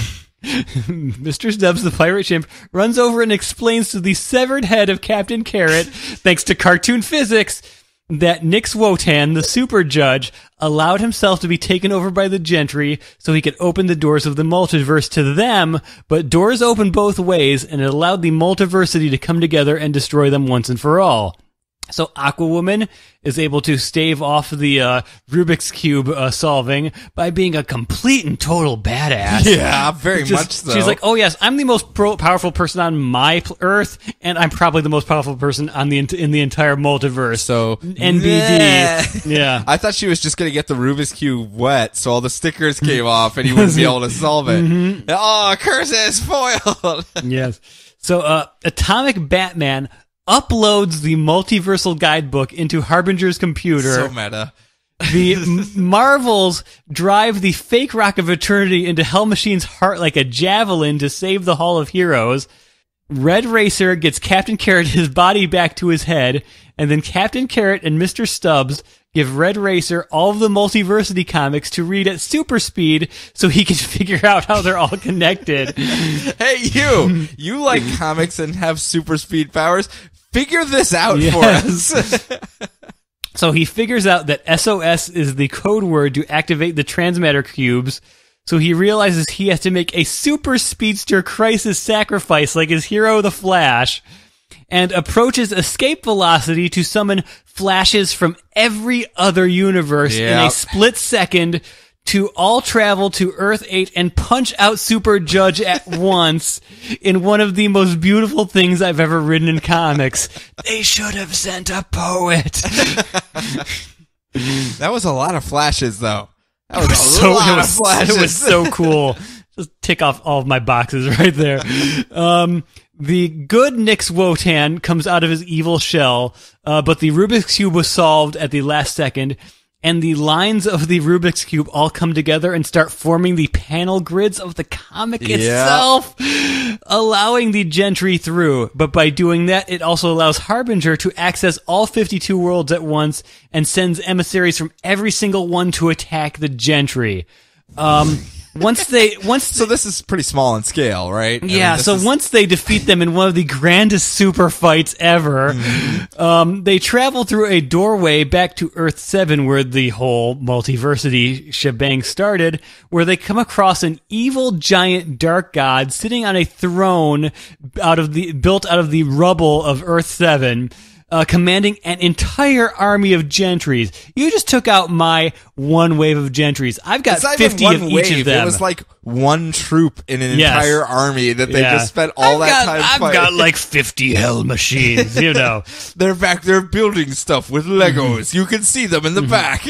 Mr. Stubbs, the pirate chimp, runs over and explains to the severed head of Captain Carrot, thanks to cartoon physics, that Nix Wotan, the super judge, allowed himself to be taken over by the Gentry so he could open the doors of the multiverse to them, but doors open both ways, and it allowed the Multiversity to come together and destroy them once and for all. So Aquawoman is able to stave off the Rubik's Cube solving by being a complete and total badass. Yeah, very much so. She's like, oh yes, I'm the most powerful person on my Earth, and I'm probably the most powerful person on in the entire multiverse. So NBD. Yeah. I thought she was just going to get the Rubik's Cube wet, so all the stickers came off and he wouldn't be able to solve it. Oh, curses, foiled. Yes. So Atomic Batman uploads the Multiversal guidebook into Harbinger's computer. So meta. The Marvels drive the fake Rock of Eternity into Hell Machine's heart like a javelin to save the Hall of Heroes. Red Racer gets Captain Carrot his body back to his head, and then Captain Carrot and Mr. Stubbs give Red Racer all of the Multiversity comics to read at super speed so he can figure out how they're all connected. Hey, you like comics and have super speed powers? Figure this out for us. So he figures out that SOS is the code word to activate the transmatter cubes. So he realizes he has to make a super speedster crisis sacrifice like his hero, the Flash, and approaches escape velocity to summon Flashes from every other universe in a split second to all travel to Earth 8 and punch out Super Judge at once in one of the most beautiful things I've ever written in comics. They should have sent a poet. That was a lot of flashes, though. That was a lot of flashes. It was so cool. Just tick off all of my boxes right there. The good Nix Wotan comes out of his evil shell, but the Rubik's Cube was solved at the last second, and the lines of the Rubik's Cube all come together and start forming the panel grids of the comic itself, allowing the Gentry through. But by doing that, it also allows Harbinger to access all 52 worlds at once and sends emissaries from every single one to attack the Gentry. So this is pretty small in scale, right? Yeah, once they defeat them in one of the grandest super fights ever, they travel through a doorway back to Earth 7 where the whole Multiversity shebang started, where they come across an evil giant dark god sitting on a throne built out of the rubble of Earth 7. Commanding an entire army of Gentrys. You just took out my one wave of Gentrys. I've got 50 of each of them. It was like one troop in an entire army that they just spent all that time fighting. I've got like 50 hell machines, you know. They're back there building stuff with Legos. You can see them in the back.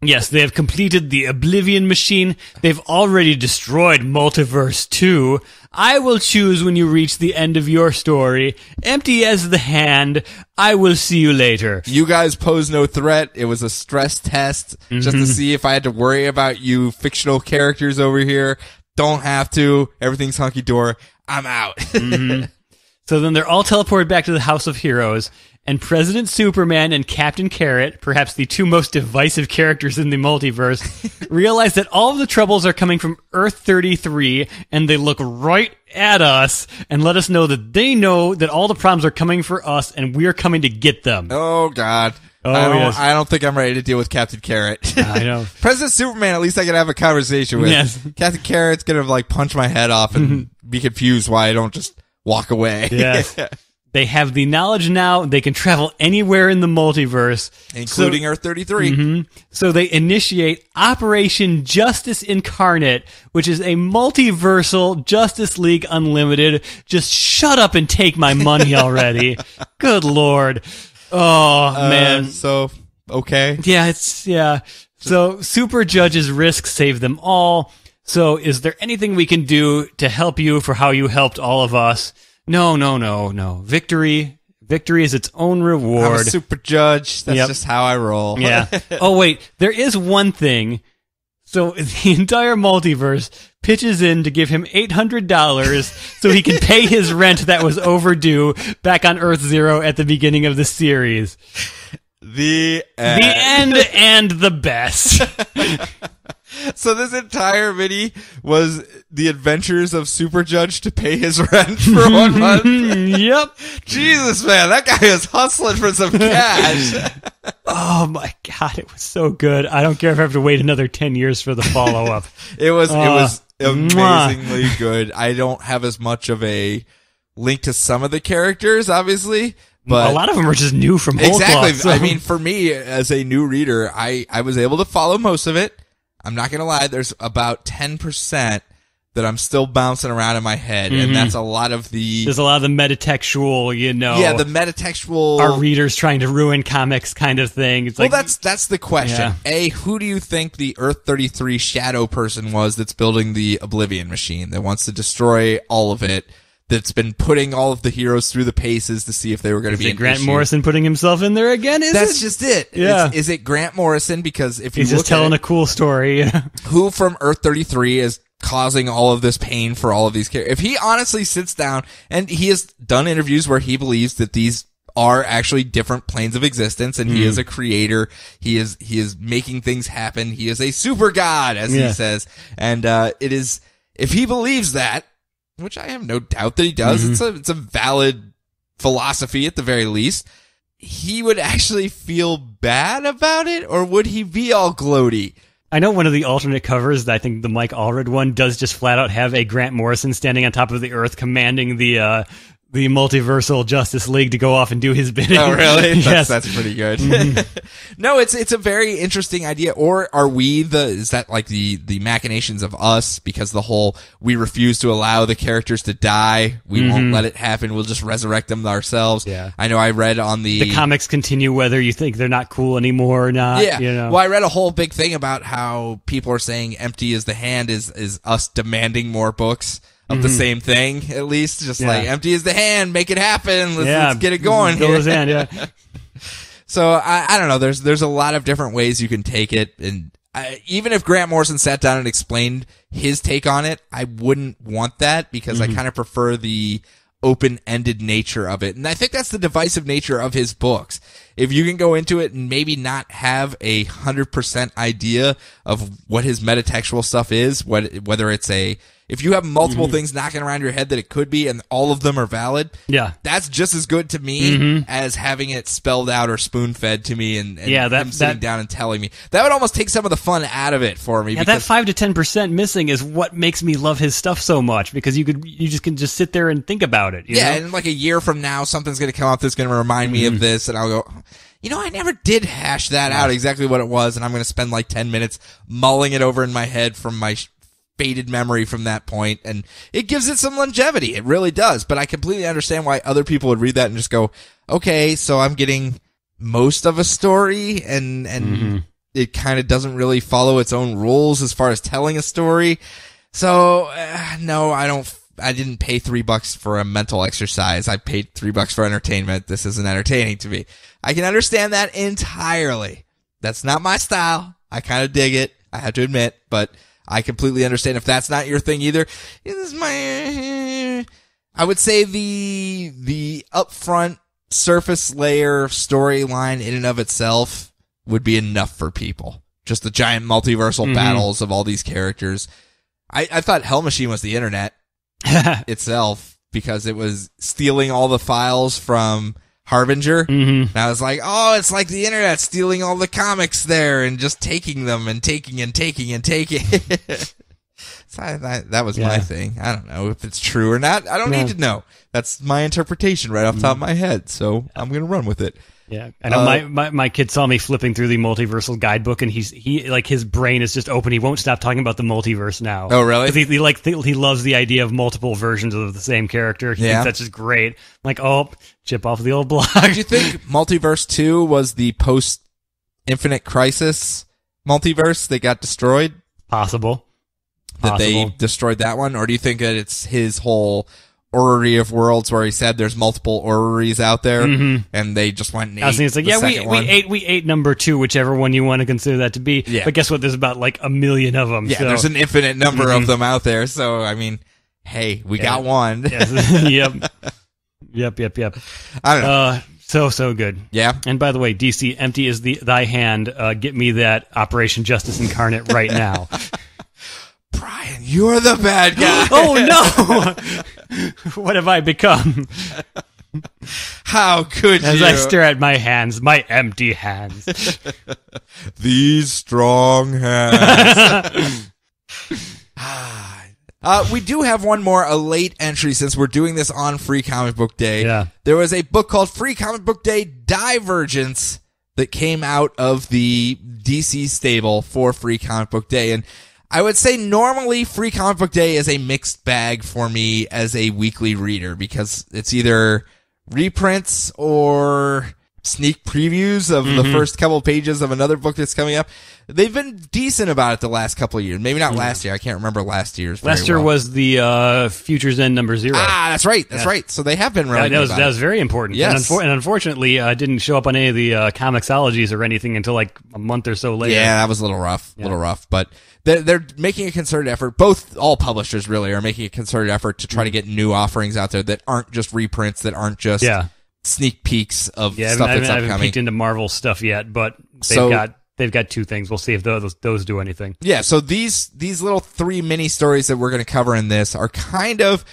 Yes, they have completed the Oblivion Machine. They've already destroyed Multiverse 2. I will choose when you reach the end of your story. Empty as the hand. I will see you later. You guys pose no threat. It was a stress test just to see if I had to worry about you fictional characters over here. Don't have to. Everything's hunky-dory. I'm out. So then they're all teleported back to the House of Heroes, and President Superman and Captain Carrot, perhaps the two most divisive characters in the multiverse, realize that all of the troubles are coming from Earth 33, and they look right at us and let us know that all the problems are coming for us, and we're coming to get them. Oh, God. Yes. I don't think I'm ready to deal with Captain Carrot. I know. President Superman, at least I can have a conversation with. Yes. Captain Carrot's going to, like, punch my head off and be confused why I don't just walk away. Yes. They have the knowledge now. They can travel anywhere in the multiverse. Including Earth 33. So they initiate Operation Justice Incarnate, which is a multiversal Justice League Unlimited. Just shut up and take my money already. Good Lord. Oh, man. So, okay. Yeah, So Super Judge's risk saved them all. So is there anything we can do to help you for how you helped all of us? No. Victory is its own reward. I'm a super judge. That's just how I roll. Yeah. Oh, wait. There is one thing. So the entire multiverse pitches in to give him $800 so he can pay his rent that was overdue back on Earth Zero at the beginning of the series. The end. The end and the best. So this entire mini was the adventures of Super Judge to pay his rent for 1 month. Yep. Jesus, man, that guy was hustling for some cash. Oh my God, it was so good. I don't care if I have to wait another 10 years for the follow-up. It was amazingly good. I don't have as much of a link to some of the characters, obviously. But a lot of them are just new from whole exactly. cloth, so. I mean, for me, as a new reader, I was able to follow most of it. I'm not going to lie. There's about 10% that I'm still bouncing around in my head. And that's a lot of There's a lot of the metatextual, Yeah, the metatextual. Our readers trying to ruin comics kind of thing. It's that's the question. Yeah. Who do you think the Earth 33 shadow person was that's building the Oblivion machine that wants to destroy all of it? That's been putting all of the heroes through the paces to see if they were going to be an Grant issue. Morrison putting himself in there again? That's just it. Yeah. Is it Grant Morrison? Because if you he's look just telling at a cool story. who from Earth 33 is causing all of this pain for all of these characters? If he honestly sits down, and he has done interviews where he believes that these are actually different planes of existence, and he is a creator. He is making things happen. He is a super god, as he says. And it is, if he believes that, which I have no doubt that he does. It's a valid philosophy at the very least. He would actually feel bad about it, or would he be all gloaty? I know one of the alternate covers, I think the Mike Allred one, does just flat out have a Grant Morrison standing on top of the Earth commanding the Multiversal Justice League to go off and do his bidding. Oh, really? Yes. That's pretty good. No, it's a very interesting idea. Or are we is that like the machinations of us, because the whole, we refuse to allow the characters to die. We won't let it happen. We'll just resurrect them ourselves. Yeah. I know I read on the comics continue whether you think they're not cool anymore or not. Yeah. You know? Well, I read a whole big thing about how people are saying empty is the hand is us demanding more books of the same thing, at least. Just like, empty is the hand, make it happen. Let's get it going. Fill his hand, So I don't know. There's a lot of different ways you can take it, and even if Grant Morrison sat down and explained his take on it, I wouldn't want that, because I kind of prefer the open-ended nature of it. And I think that's the divisive nature of his books. If you can go into it and maybe not have 100% idea of what his metatextual stuff is, whether it's if you have multiple things knocking around your head that it could be, and all of them are valid, that's just as good to me as having it spelled out or spoon-fed to me and him sitting down and telling me. That would almost take some of the fun out of it for me. Yeah, that 5 to 10% missing is what makes me love his stuff so much, because you just can just sit there and think about it. You know? And like a year from now, something's going to come up that's going to remind me of this, and I'll go, I never did hash that out exactly what it was, and I'm going to spend like 10 minutes mulling it over in my head from my faded memory from that point, and it gives it some longevity. It really does. But I completely understand why other people would read that and just go, okay, so I'm getting most of a story, and it kind of doesn't really follow its own rules as far as telling a story. So no, I didn't pay $3 for a mental exercise. I paid $3 for entertainment. This isn't entertaining to me. I can understand that entirely. That's not my style. I kind of dig it, I have to admit, but I completely understand if that's not your thing either. This is my, I would say the upfront surface layer storyline in and of itself would be enough for people. Just the giant multiversal battles of all these characters. I thought Hell Machine was the internet itself because it was stealing all the files from Harbinger. And I was like, oh, it's like the internet stealing all the comics there and just taking them and taking and taking and taking. So that was my thing. I don't know if it's true or not. I don't need to know. That's my interpretation right off the top of my head. So I'm going to run with it. Yeah, I know my kid saw me flipping through the Multiversal guidebook, and he like his brain is just open. He won't stop talking about the multiverse now. Oh, really? 'Cause he loves the idea of multiple versions of the same character. He thinks that's just great. I'm like, oh, chip off the old block. Do you think Multiverse 2 was the post-Infinite Crisis multiverse that got destroyed? Possible. That they destroyed that one? Or do you think that it's his whole orrery of worlds where he said there's multiple orreries out there and they just went and ate it's like, we ate number 2, whichever one you want to consider that to be. Yeah. But guess what? There's about like 1 million of them. Yeah, so there's an infinite number of them out there. So, I mean, hey, we got one. Yep. I don't know. So good. Yeah. And by the way, DC, empty is thy hand. Get me that Operation Justice Incarnate right now. Brian, you're the bad guy. Oh, no. What have I become? How could you? As I stare at my hands, my empty hands. These strong hands. We do have one more, a late entry, since we're doing this on Free Comic Book Day. Yeah. There was a book called Free Comic Book Day Divergence that came out of the DC stable for Free Comic Book Day. And I would say normally Free Comic Book Day is a mixed bag for me as a weekly reader because it's either reprints or sneak previews of the first couple of pages of another book that's coming up. They've been decent about it the last couple of years. Maybe not last year. I can't remember last year's. Last year was the Future's End number 0. Ah, that's right. That's right. So they have been really good about that was very important. Yes. And unfortunately, didn't show up on any of the Comixologies or anything until like a month or so later. Yeah, that was a little rough. But they're making a concerted effort. All publishers really are making a concerted effort to try to get new offerings out there that aren't just reprints, that aren't just sneak peeks of stuff that's upcoming. I haven't peeked into Marvel stuff yet, but they've got 2 things. We'll see if those do anything. Yeah, so these little 3 mini stories that we're going to cover in this are kind of,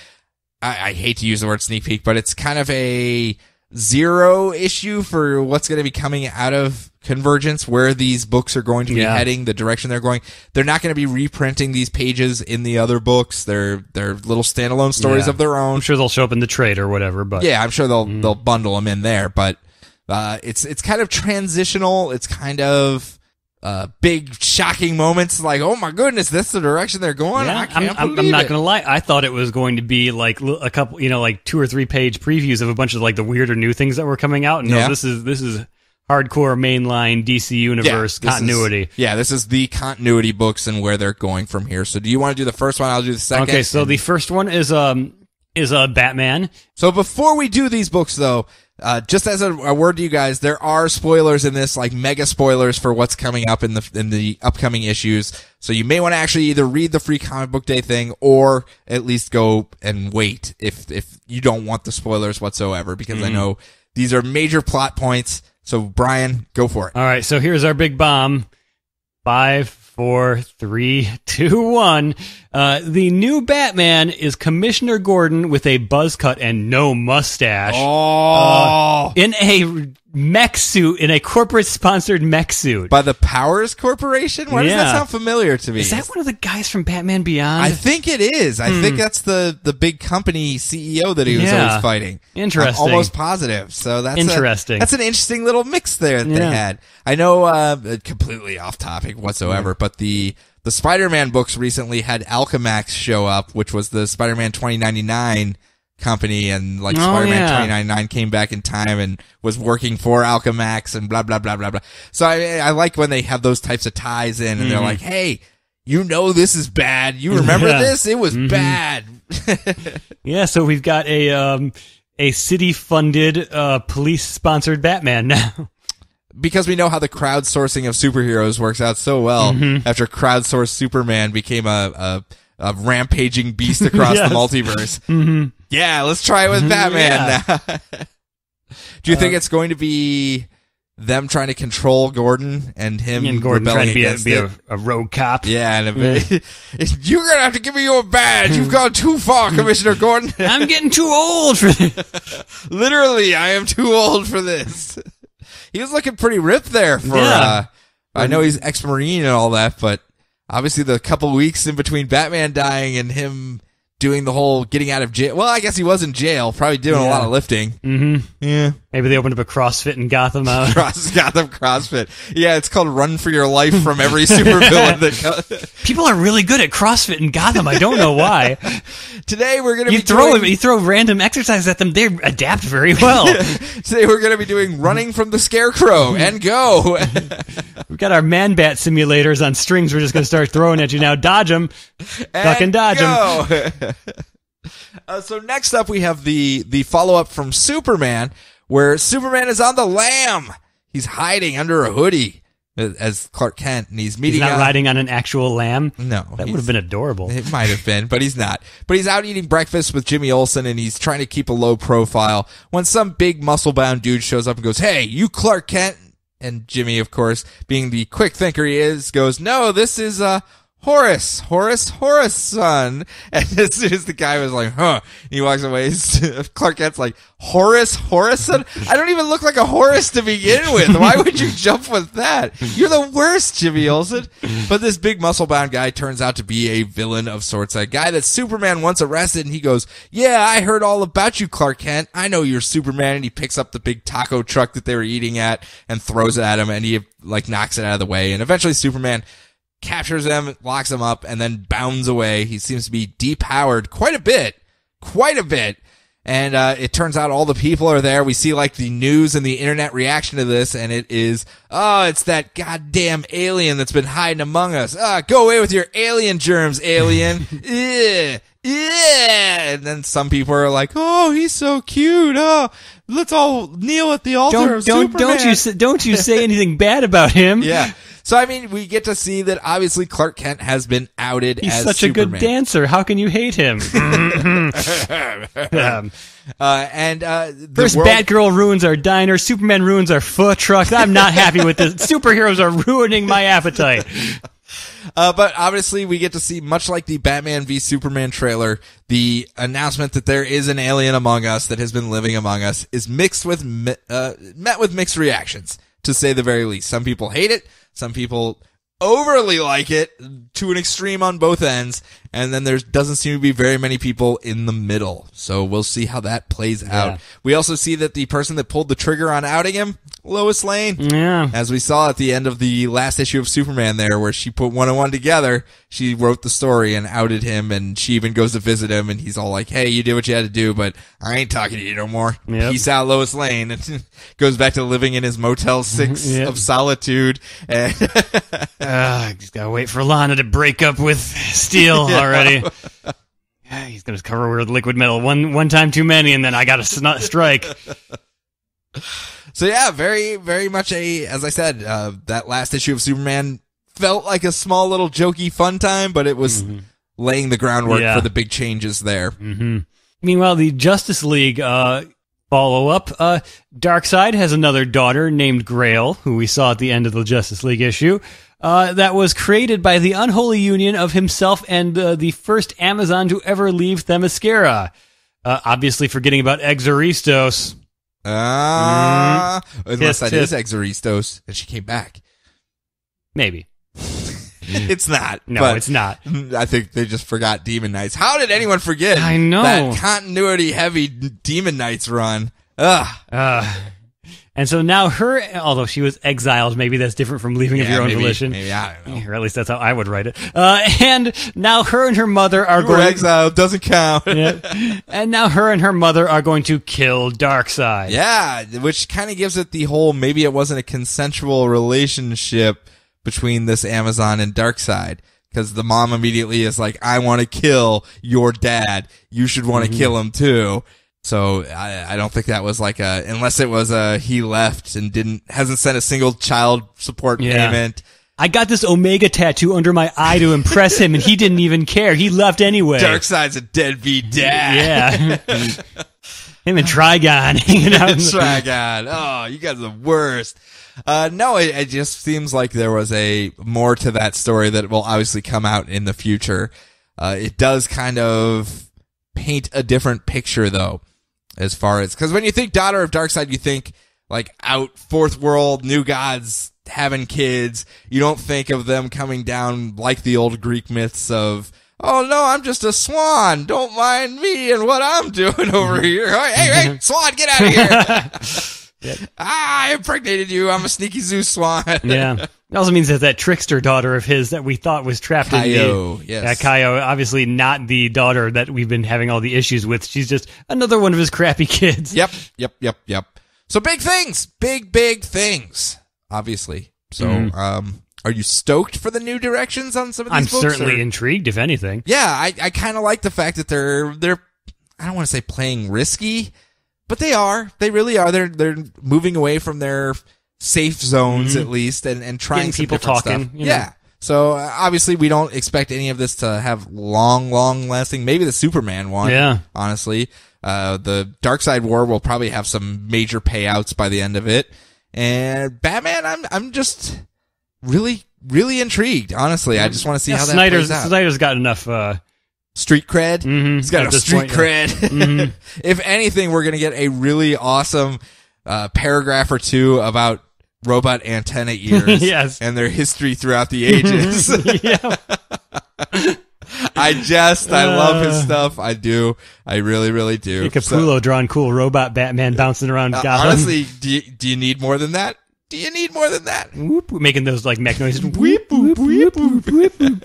I hate to use the word sneak peek, but it's kind of a 0 issue for what's going to be coming out of Convergence, where these books are going to be heading, the direction they're going. They're not going to be reprinting these pages in the other books. They're little standalone stories of their own. I'm sure they'll show up in the trade or whatever, but yeah, I'm sure they'll bundle them in there, but it's kind of transitional. It's kind of big shocking moments like, oh my goodness, that's the direction they're going. Yeah, I can't believe I'm not gonna lie, I thought it was going to be like a couple, like 2 or 3 page previews of a bunch of like the weirder new things that were coming out. No, this is hardcore mainline DC Universe continuity. This is the continuity books and where they're going from here. So do you want to do the first one? I'll do the second. Okay, so the first one is Batman. So before we do these books though, just as a word to you guys, there are spoilers in this, like mega spoilers for what's coming up in the upcoming issues. So you may want to actually either read the Free Comic Book Day thing or at least go and wait if you don't want the spoilers whatsoever, because I know these are major plot points. So Brian, go for it. All right, so here's our big bomb. 5, 4, 3, 2, 1. The new Batman is Commissioner Gordon with a buzz cut and no mustache. In a mech suit, in a corporate-sponsored mech suit. By the Powers Corporation? Why does that sound familiar to me? Is that one of the guys from Batman Beyond? I think it is. I think that's the big company CEO that he was always fighting. Interesting. I'm almost positive. So that's interesting. That's an interesting little mix there that they had. I know, completely off topic whatsoever, but the Spider-Man books recently had Alchemax show up, which was the Spider-Man 2099 company, and like Spider-Man 2099 came back in time and was working for Alchemax and blah, blah, blah, blah, blah. So I like when they have those types of ties in and they're like, hey, this is bad. You remember this? It was bad. So we've got a city-funded, police-sponsored Batman now. because we know how the crowdsourcing of superheroes works out so well, after crowdsourced Superman became a rampaging beast across the multiverse. Yeah, let's try it with Batman now. Do you think it's going to be them trying to control Gordon and him Gordon rebelling trying against to be a rogue cop? Yeah, and you're going to have to give me your badge. You've gone too far, Commissioner Gordon. I'm getting too old for this. Literally, I am too old for this. He was looking pretty ripped there for, I know he's ex-Marine and all that, but obviously the couple weeks in between Batman dying and him doing the whole getting out of jail. Well, I guess he was in jail, probably doing a lot of lifting. Yeah. Maybe they opened up a CrossFit in Gotham. Gotham CrossFit. Yeah, it's called Run for Your Life from every supervillain. People are really good at CrossFit in Gotham. I don't know why. Today we're going to you throw random exercises at them. They adapt very well. Today we're going to be doing running from the Scarecrow and go. We've got our Man-Bat simulators on strings. We're just going to start throwing at you now. Dodge them. Duck and dodge them. So next up we have the follow-up from Superman, where Superman is on the lam. He's hiding under a hoodie as Clark Kent, and he's meeting. He's not riding on an actual lamb? No. That would have been adorable. It might have been, but he's not. But he's out eating breakfast with Jimmy Olsen, and he's trying to keep a low profile when some big muscle-bound dude shows up and goes, "Hey, you Clark Kent?" And Jimmy, of course, being the quick thinker he is, goes, "No, this is, Horace, son." And as soon as the guy was like, "Huh," and he walks away, Clark Kent's like, Horace, son? I don't even look like a Horace to begin with. Why would you jump with that? You're the worst, Jimmy Olsen. But this big muscle-bound guy turns out to be a villain of sorts, a guy that Superman once arrested, and he goes, "Yeah, I heard all about you, Clark Kent. I know you're Superman." And he picks up the big taco truck that they were eating at and throws it at him, and he knocks it out of the way. And eventually Superman captures him, locks him up, and then bounds away. He seems to be depowered quite a bit. And it turns out all the people are there. We see the news and the internet reaction to this, and it is, it's that goddamn alien that's been hiding among us. Go away with your alien germs, alien. Yeah. And then some people are like, "Oh, he's so cute. Oh, let's all kneel at the altar of Superman." Don't you say anything bad about him. Yeah. So, I mean, we get to see that obviously Clark Kent has been outed as He's such Superman. a good dancer. How can you hate him? First, Batgirl ruins our diner. Superman ruins our food truck. I'm not happy with this. Superheroes are ruining my appetite. But obviously we get to see, much like the Batman v Superman trailer, the announcement that there is an alien among us that has been living among us is met with mixed reactions, to say the very least. Some people hate it. Some people overly like it to an extreme on both ends. And then there doesn't seem to be very many people in the middle. So we'll see how that plays out. We also see that the person that pulled the trigger on outing him, Lois Lane. Yeah. As we saw at the end of the last issue of Superman there, where she put one and one together, she wrote the story and outed him, and she even goes to visit him, and he's all like, "Hey, you did what you had to do, but I ain't talking to you no more. Yep. Peace out, Lois Lane." And goes back to living in his Motel 6 of solitude. And just gotta wait for Lana to break up with Steel already. He's gonna cover her with liquid metal one time too many, and then I gotta strike. So yeah, very, very much as I said, that last issue of Superman felt like a small little jokey fun time, but it was laying the groundwork for the big changes there. Meanwhile, the Justice League follow-up, Darkseid has another daughter named Grail, who we saw at the end of the Justice League issue, that was created by the unholy union of himself and the first Amazon to ever leave Themyscira. Obviously forgetting about Exoristos. Unless that is Exoristos, and she came back. Maybe. It's not. No, it's not. I think they just forgot Demon Knights. How did anyone forget I know. that continuity-heavy Demon Knights run? And so now although she was exiled, maybe that's different from leaving of your own volition. Maybe, I don't know. Or at least that's how I would write it. And now her and her mother are going... exiled, doesn't count. And now her and her mother are going to kill Darkseid. Yeah, which kind of gives it the whole, maybe it wasn't a consensual relationship between this Amazon and Darkseid. Because the mom immediately is like, "I want to kill your dad. You should want to kill him too." So I don't think that was like unless it was he left and hasn't sent a single child support payment. I got this Omega tattoo under my eye to impress him, and he didn't even care. He left anyway. Darkseid's a deadbeat dad. Yeah. Him and Trigon hanging out. Trigon. Oh, you guys are the worst. No, it just seems like there was a more to that story that will obviously come out in the future. It does kind of paint a different picture, though, as far as, because when you think Daughter of Darkseid, you think like out fourth world, new gods having kids. You don't think of them coming down like the old Greek myths of, oh no, I'm just a swan. Don't mind me and what I'm doing over here. Hey, swan, get out of here. I impregnated you. I'm a sneaky Zeus swan. Yeah. It also means that trickster daughter of his that we thought was trapped in the... Yes. Kaio, obviously not the daughter that we've been having all the issues with. She's just another one of his crappy kids. Yep. So big things. Big things. Obviously. So, are you stoked for the new directions on some of these books? I'm certainly intrigued, if anything. Yeah, I kind of like the fact that they're I don't want to say playing risky, but they are. They really are. They're moving away from their safe zones at least and trying Getting some people different talking. stuff. Yeah. So obviously we don't expect any of this to have long lasting. Maybe the Superman one. Yeah. Honestly, the Darkseid War will probably have some major payouts by the end of it. And Batman, I'm just really intrigued. Honestly, I just want to see how that plays out. Snyder's got enough street cred. He's got enough street cred. If anything, we're gonna get a really awesome paragraph or two about robot antenna ears yes. and their history throughout the ages. Yeah. I love his stuff. I do. I really do. Capullo drawing cool robot Batman bouncing around Gotham. Honestly, do you need more than that? Do you need more than that? Whoop, making those like mech noises. Whoop, whoop, whoop, whoop, whoop, whoop.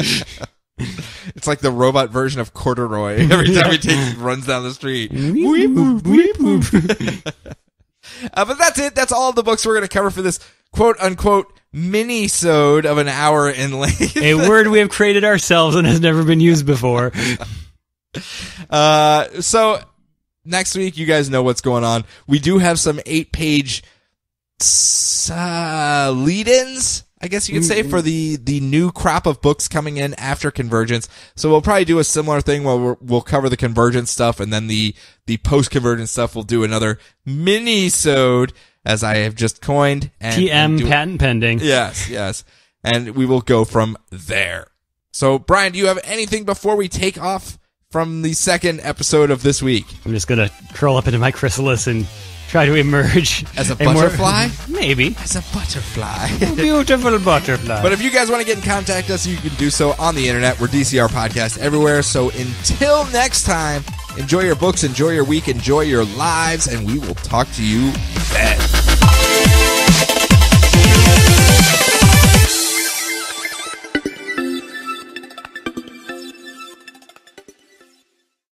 It's like the robot version of Corduroy. Every time he runs down the street. Whoop, whoop, whoop, whoop. But that's it. That's all the books we're going to cover for this quote-unquote mini-sode of an hour in length. A word we have created ourselves and has never been used before. So next week, you guys know what's going on. We do have some 8-page lead-ins, I guess you could say, for the new crop of books coming in after Convergence. So we'll probably do a similar thing where we'll cover the Convergence stuff, and then the post-Convergence stuff we'll do another mini-sode, as I have just coined. And patent pending. Yes. And we will go from there. So, Brian, do you have anything before we take off from the second episode of this week? I'm just going to curl up into my chrysalis and try to emerge. As a butterfly? Maybe. As a butterfly. A beautiful butterfly. But if you guys want to get in contact with us, you can do so on the internet. We're DCR Podcast everywhere. So until next time, enjoy your books, enjoy your week, enjoy your lives, and we will talk to you then.